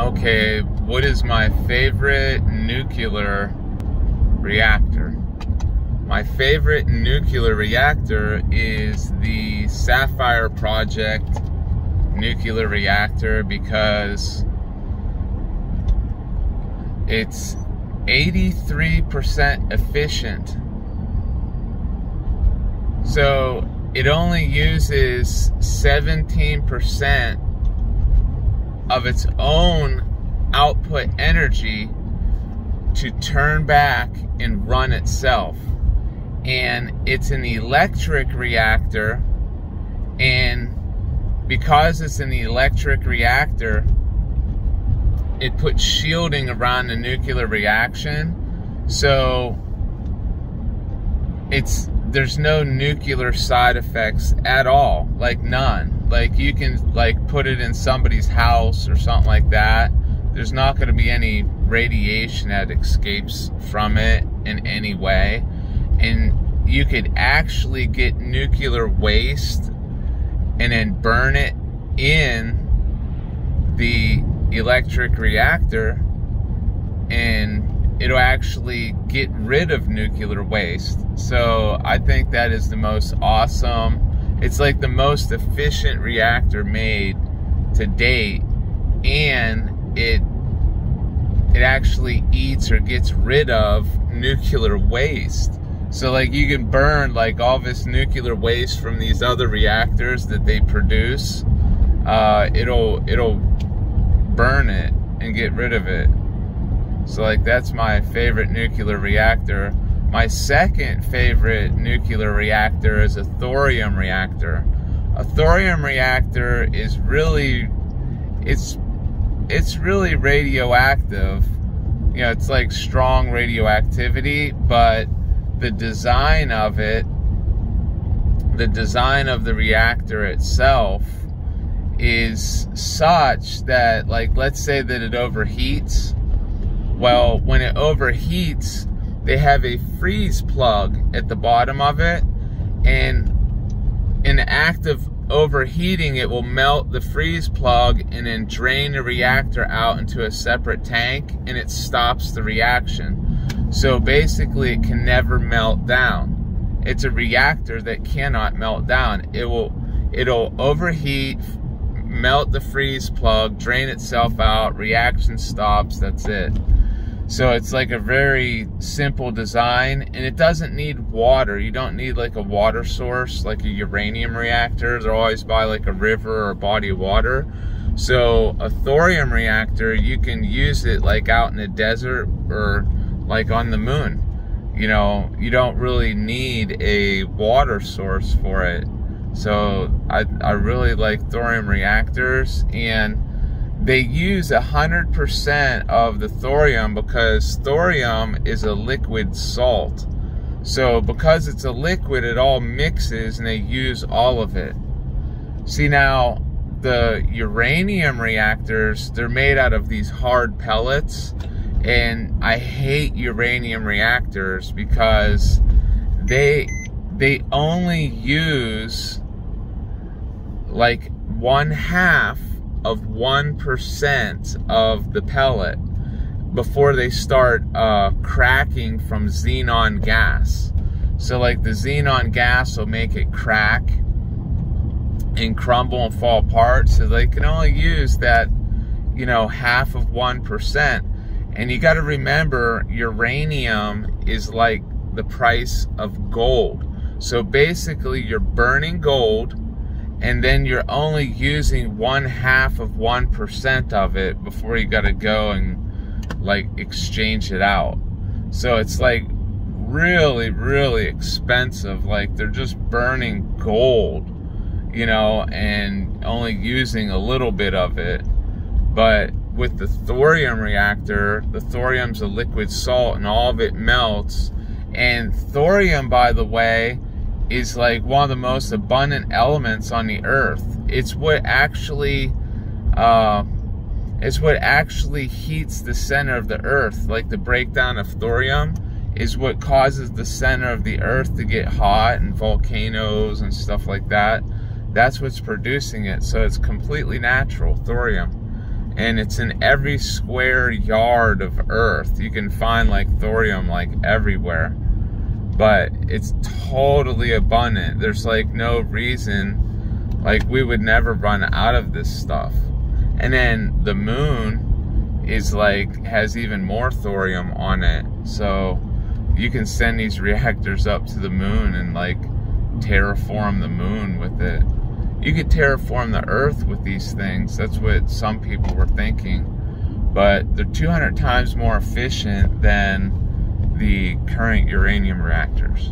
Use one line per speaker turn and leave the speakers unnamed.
Okay, what is my favorite nuclear reactor? My favorite nuclear reactor is the Sapphire Project nuclear reactor because it's 83% efficient. So it only uses 17% of its own output energy to turn back and run itself. And it's an electric reactor, and because it's an electric reactor, it puts shielding around the nuclear reaction, so there's no nuclear side effects at all, like none. Like you can like put it in somebody's house or something like that. There's not going to be any radiation that escapes from it in any way. And you could actually get nuclear waste and then burn it in the electric reactor, and it'll actually get rid of nuclear waste. So I think that is the most awesome. It's like the most efficient reactor made to date, and it actually eats or gets rid of nuclear waste. So like you can burn like all this nuclear waste from these other reactors that they produce. It'll burn it and get rid of it. So like that's my favorite nuclear reactor. My second favorite nuclear reactor is a thorium reactor. A thorium reactor is really, it's really radioactive. You know, it's like strong radioactivity, but the design of it, the design of the reactor itself is such that, like, let's say that it overheats. Well, when it overheats, they have a freeze plug at the bottom of it, and in the act of overheating, it will melt the freeze plug and then drain the reactor out into a separate tank, and it stops the reaction. So basically it can never melt down. It's a reactor that cannot melt down. It'll overheat, melt the freeze plug, drain itself out, reaction stops, that's it. So it's like a very simple design, and it doesn't need water. You don't need like a water source like a uranium reactor. They're always by like a river or a body of water. So a thorium reactor, you can use it like out in the desert or like on the moon. You know, you don't really need a water source for it. So I really like thorium reactors, and they use 100% of the thorium because thorium is a liquid salt. So because it's a liquid, it all mixes and they use all of it. See, now the uranium reactors, they're made out of these hard pellets, and I hate uranium reactors because they only use like 1/2 of 1% of the pellet before they start cracking from xenon gas. So like the xenon gas will make it crack and crumble and fall apart. So they can only use that, you know, 1/2 of 1%. And you got to remember, uranium is like the price of gold. So basically you're burning gold, and then you're only using 1/2 of 1% of it before you gotta go and like exchange it out. So it's like really, really expensive. Like they're just burning gold, you know, and only using a little bit of it. But with the thorium reactor, the thorium's a liquid salt and all of it melts. And thorium, by the way, is like one of the most abundant elements on the earth. It's what actually heats the center of the earth. Like the breakdown of thorium is what causes the center of the earth to get hot and volcanoes and stuff like that. That's what's producing it. So it's completely natural, thorium. and it's in every square yard of Earth. You can find like thorium like everywhere, but it's totally abundant. There's like no reason, like we would never run out of this stuff. And then the moon is like, has even more thorium on it, so you can send these reactors up to the moon and like terraform the moon with it. You could terraform the Earth with these things. That's what some people were thinking, but they're 200 times more efficient than the current uranium reactors.